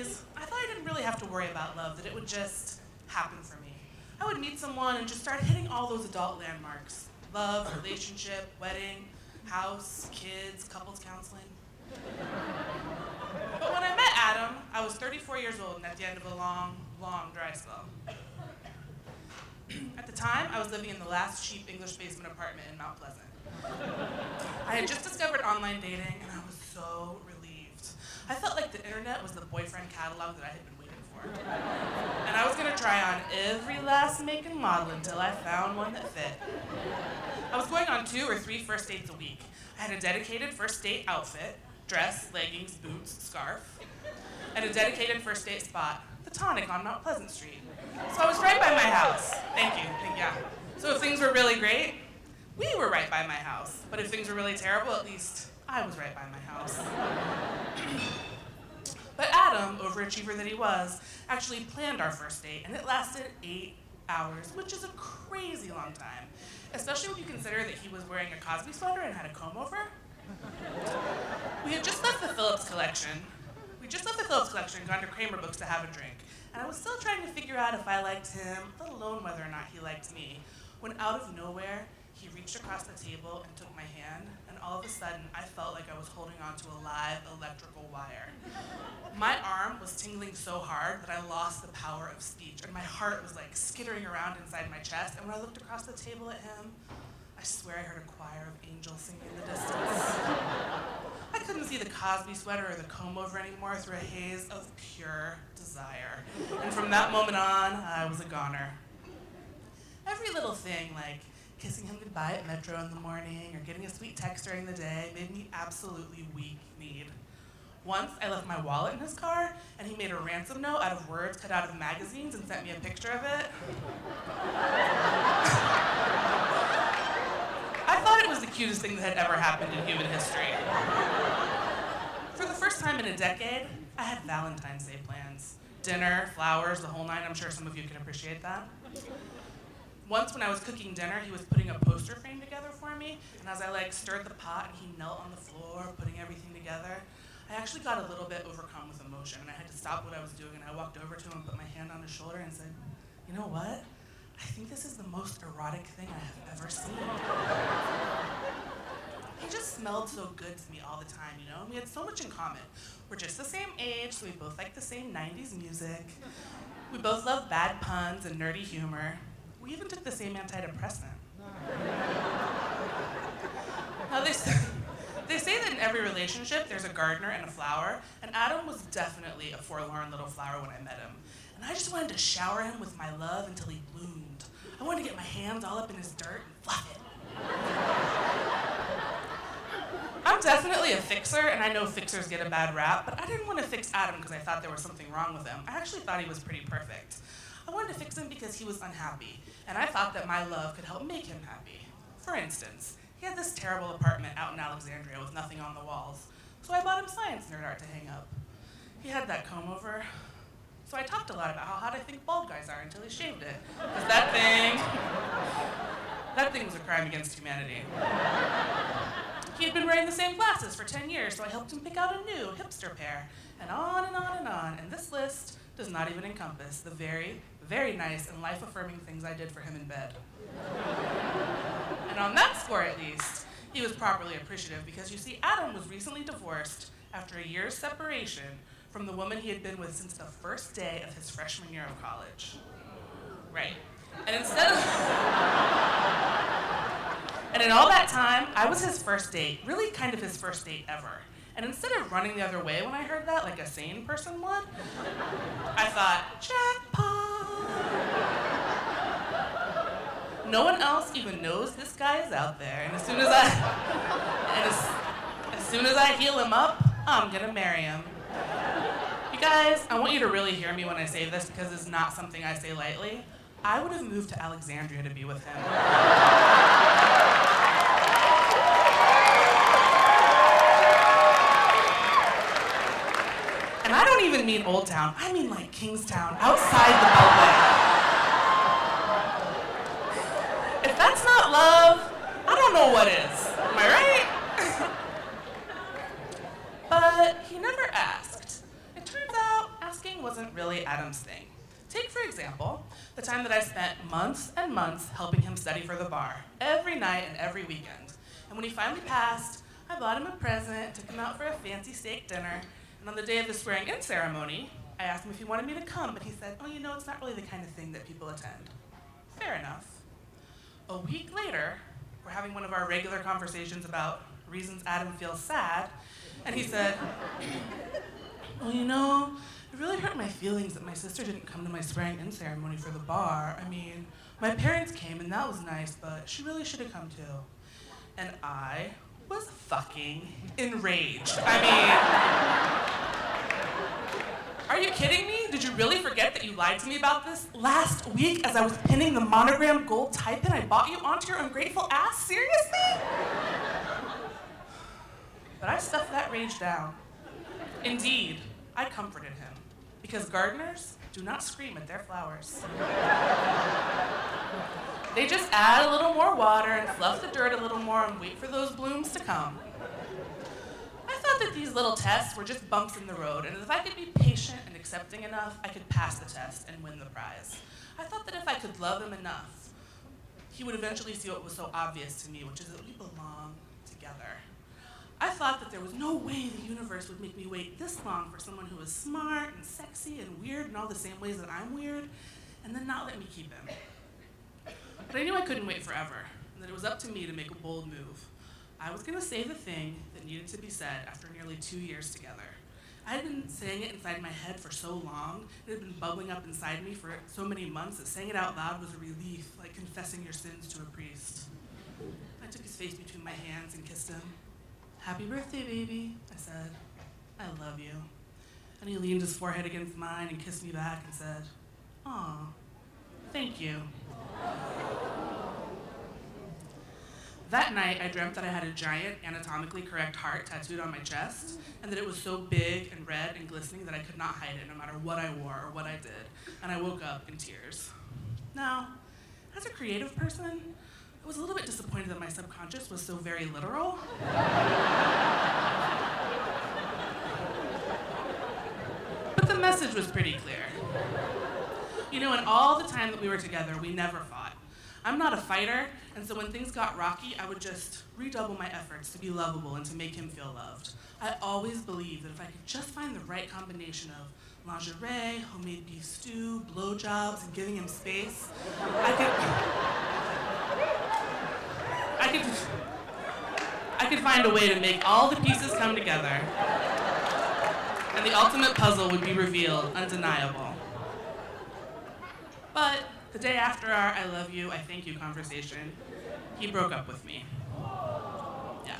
20s, I thought I didn't really have to worry about love, that it would just happen for me. I would meet someone and just start hitting all those adult landmarks. Love, relationship, wedding, house, kids, couples counseling. But when I met Adam, I was 34 years old and at the end of a long, long dry spell. At the time, I was living in the last cheap English basement apartment in Mount Pleasant. I had just discovered online dating and I was so relieved. I felt like the internet was the boyfriend catalog that I had been waiting for. And I was gonna try on every last make and model until I found one that fit. I was going on 2 or 3 first dates a week. I had a dedicated first date outfit, dress, leggings, boots, scarf, and a dedicated first date spot, the Tonic on Mount Pleasant Street. So I was right by my house. Thank you, yeah. So if things were really great, we were right by my house. But if things were really terrible, at least I was right by my house. But Adam, overachiever that he was, actually planned our first date, and it lasted 8 hours, which is a crazy long time, especially when you consider that he was wearing a Cosby sweater and had a comb over. We had just left the Phillips collection. And gone to Kramer Books to have a drink, and I was still trying to figure out if I liked him, let alone whether or not he liked me, when out of nowhere, he reached across the table and took my hand, and all of a sudden, I felt like I was holding onto a live electrical wire. My arm was tingling so hard that I lost the power of speech, and my heart was like skittering around inside my chest, and when I looked across the table at him, I swear I heard a choir of angels singing in the distance. I couldn't see the Cosby sweater or the comb over anymore through a haze of pure desire. And from that moment on, I was a goner. Every little thing, like kissing him goodbye at Metro in the morning or getting a sweet text during the day, made me absolutely weak-kneed. Once, I left my wallet in his car, and he made a ransom note out of words cut out of magazines and sent me a picture of it. I thought it was the cutest thing that had ever happened in human history. For the first time in a decade, I had Valentine's Day plans. Dinner, flowers, the whole nine. I'm sure some of you can appreciate that. Once when I was cooking dinner, he was putting a poster frame together for me, and as I stirred the pot and he knelt on the floor, putting everything together, I actually got a little bit overcome with emotion, and I had to stop what I was doing, and I walked over to him and put my hand on his shoulder and said, "You know what? I think this is the most erotic thing I have ever seen." He just smelled so good to me all the time, you know? We had so much in common. We're just the same age, so we both like the same 90s music. We both love bad puns and nerdy humor. We even took the same antidepressant. Now they say that in every relationship there's a gardener and a flower, and Adam was definitely a forlorn little flower when I met him. And I just wanted to shower him with my love until he bloomed. I wanted to get my hands all up in his dirt and fluff it. I'm definitely a fixer, and I know fixers get a bad rap, but I didn't want to fix Adam because I thought there was something wrong with him. I actually thought he was pretty perfect. I wanted to fix him because he was unhappy, and I thought that my love could help make him happy. For instance, he had this terrible apartment out in Alexandria with nothing on the walls, so I bought him science nerd art to hang up. He had that comb over, so I talked a lot about how hot I think bald guys are until he shaved it, because that thing was a crime against humanity. He had been wearing the same glasses for 10 years, so I helped him pick out a new hipster pair, and on and on and on, and this list does not even encompass the very, very nice and life-affirming things I did for him in bed. And on that score, at least, he was properly appreciative because, you see, Adam was recently divorced after a year's separation from the woman he had been with since the first day of his freshman year of college. Right. And in all that time, I was his first date, really kind of his first date ever. And instead of running the other way when I heard that, like a sane person would, I thought, jackpot! No one else even knows this guy is out there, and as soon as I heal him up, I'm gonna marry him. You guys, I want you to really hear me when I say this because it's not something I say lightly. I would have moved to Alexandria to be with him. And I don't even mean Old Town, I mean like Kingstown, outside the Beltway. If that's not love, I don't know what is. Am I right? But he never asked. It turns out, really Adam's thing. Take, for example, the time that I spent months and months helping him study for the bar, every night and every weekend. And when he finally passed, I bought him a present, took him out for a fancy steak dinner, and on the day of the swearing-in ceremony, I asked him if he wanted me to come, but he said, oh, it's not really the kind of thing that people attend. Fair enough. A week later, we're having one of our regular conversations about reasons Adam feels sad, and he said, well, it really hurt my feelings that my sister didn't come to my swearing-in ceremony for the bar. I mean, my parents came and that was nice, but she really should have come too. And I was fucking enraged. Are you kidding me? Did you really forget that you lied to me about this last week as I was pinning the monogram gold tie pin I bought you onto your ungrateful ass? Seriously? But I stuffed that rage down. Indeed, I comforted him. Because gardeners do not scream at their flowers. They just add a little more water and fluff the dirt a little more and wait for those blooms to come. I thought that these little tests were just bumps in the road, and if I could be patient and accepting enough, I could pass the test and win the prize. I thought that if I could love him enough, he would eventually see what was so obvious to me, which is that we belong together. I thought that there was no way the universe would make me wait this long for someone who was smart and sexy and weird in all the same ways that I'm weird, and then not let me keep him. But I knew I couldn't wait forever, and that it was up to me to make a bold move. I was gonna say the thing that needed to be said after nearly 2 years together. I had been saying it inside my head for so long, it had been bubbling up inside me for so many months that saying it out loud was a relief, like confessing your sins to a priest. I took his face between my hands and kissed him. Happy birthday, baby, I said. I love you. And he leaned his forehead against mine and kissed me back and said, aw, thank you. That night, I dreamt that I had a giant, anatomically correct heart tattooed on my chest, and that it was so big and red and glistening that I could not hide it no matter what I wore or what I did. And I woke up in tears. Now, as a creative person, I was a little bit disappointed that my subconscious was so very literal. But the message was pretty clear. In all the time that we were together, we never fought. I'm not a fighter, and so when things got rocky, I would just redouble my efforts to be lovable and to make him feel loved. I always believed that if I could just find the right combination of lingerie, homemade beef stew, blowjobs, and giving him space, I could find a way to make all the pieces come together, and the ultimate puzzle would be revealed, undeniable. But the day after our I love you, I thank you conversation, he broke up with me. Yeah.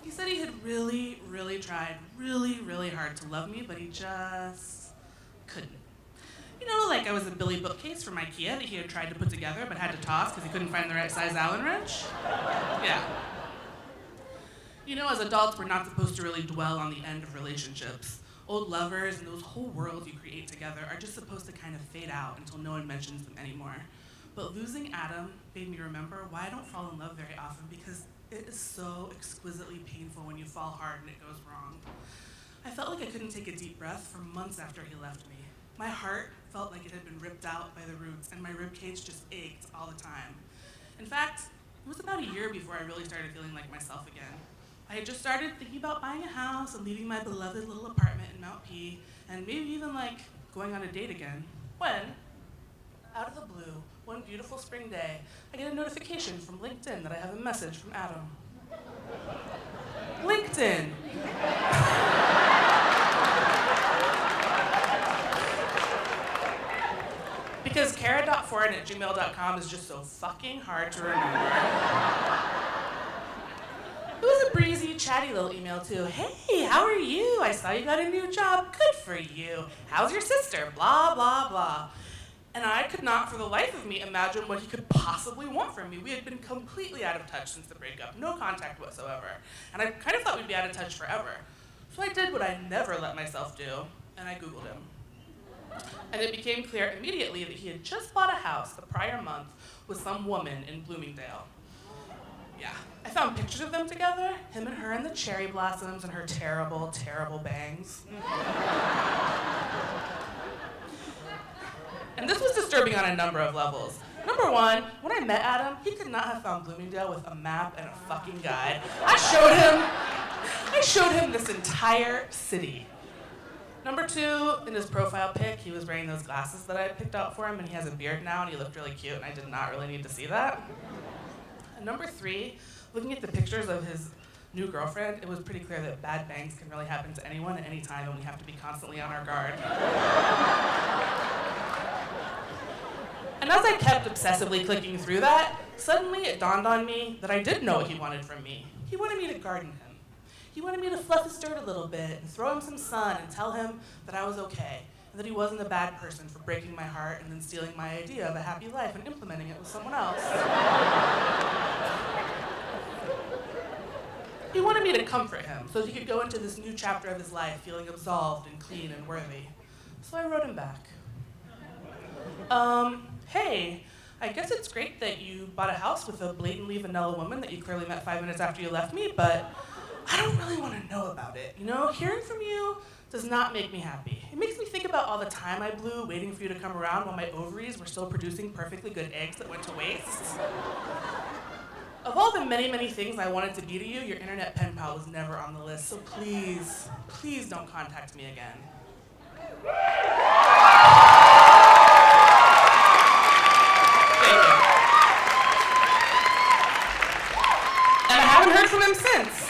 He said he had really, really tried really, really hard to love me, but he just couldn't. Like I was a Billy bookcase from IKEA that he had tried to put together but had to toss because he couldn't find the right size Allen wrench. Yeah. As adults, we're not supposed to really dwell on the end of relationships. Old lovers and those whole worlds you create together are just supposed to kind of fade out until no one mentions them anymore. But losing Adam made me remember why I don't fall in love very often, because it is so exquisitely painful when you fall hard and it goes wrong. I felt like I couldn't take a deep breath for months after he left me. My heart felt like it had been ripped out by the roots, and my ribcage just ached all the time. In fact, it was about a year before I really started feeling like myself again. I had just started thinking about buying a house and leaving my beloved little apartment in Mount P, and maybe even going on a date again, when, out of the blue, one beautiful spring day, I get a notification from LinkedIn that I have a message from Adam. LinkedIn! Because cara.foreign@gmail.com is just so fucking hard to remember. It was a breezy, chatty little email too. Hey, how are you? I saw you got a new job. Good for you. How's your sister? Blah, blah, blah. And I could not for the life of me imagine what he could possibly want from me. We had been completely out of touch since the breakup, no contact whatsoever. And I kind of thought we'd be out of touch forever. So I did what I never let myself do, and I Googled him. And it became clear immediately that he had just bought a house the prior month with some woman in Bloomingdale. Yeah, I found pictures of them together, him and her in the cherry blossoms and her terrible, terrible bangs. disturbing on a number of levels. Number one, when I met Adam, he could not have found Bloomingdale with a map and a fucking guide. I showed him this entire city. Number two, in his profile pic, he was wearing those glasses that I had picked out for him, and he has a beard now, and he looked really cute, and I did not really need to see that. And number three, looking at the pictures of his new girlfriend, it was pretty clear that bad bangs can really happen to anyone at any time, and we have to be constantly on our guard. And as I kept obsessively clicking through that, suddenly it dawned on me that I did know what he wanted from me. He wanted me to garden him. He wanted me to fluff his dirt a little bit and throw him some sun and tell him that I was okay, and that he wasn't a bad person for breaking my heart and then stealing my idea of a happy life and implementing it with someone else. He wanted me to comfort him so that he could go into this new chapter of his life feeling absolved and clean and worthy. So I wrote him back. Hey, I guess it's great that you bought a house with a blatantly vanilla woman that you clearly met 5 minutes after you left me, but I don't really want to know about it. You know, hearing from you does not make me happy. It makes me think about all the time I blew waiting for you to come around while my ovaries were still producing perfectly good eggs that went to waste. Of all the many, many things I wanted to be to you, your internet pen pal was never on the list, so please, please don't contact me again. Thank you. And I haven't heard from him since.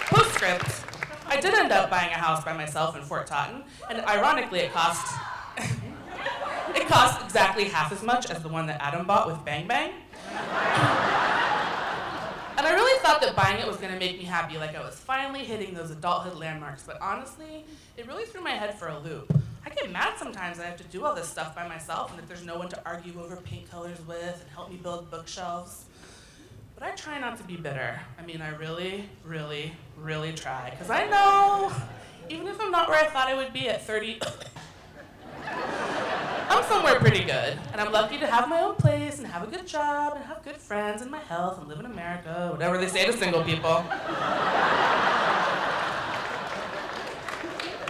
Postscript, I did end up buying a house by myself in Fort Totten, and ironically it cost exactly half as much as the one that Adam bought with Bang Bang. And I really thought that buying it was gonna make me happy, like I was finally hitting those adulthood landmarks, but honestly, it really threw my head for a loop. I get mad sometimes that I have to do all this stuff by myself and that there's no one to argue over paint colors with and help me build bookshelves. But I try not to be bitter. I mean, I really, really, really try. Because I know, even if I'm not where I thought I would be at 30, I'm somewhere pretty good. And I'm lucky to have my own place and have a good job and have good friends and my health and live in America, whatever they say to single people.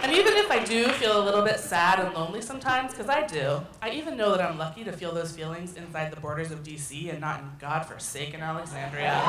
And even if I do feel a little bit sad and lonely sometimes, because I do, I even know that I'm lucky to feel those feelings inside the borders of DC and not in godforsaken Alexandria.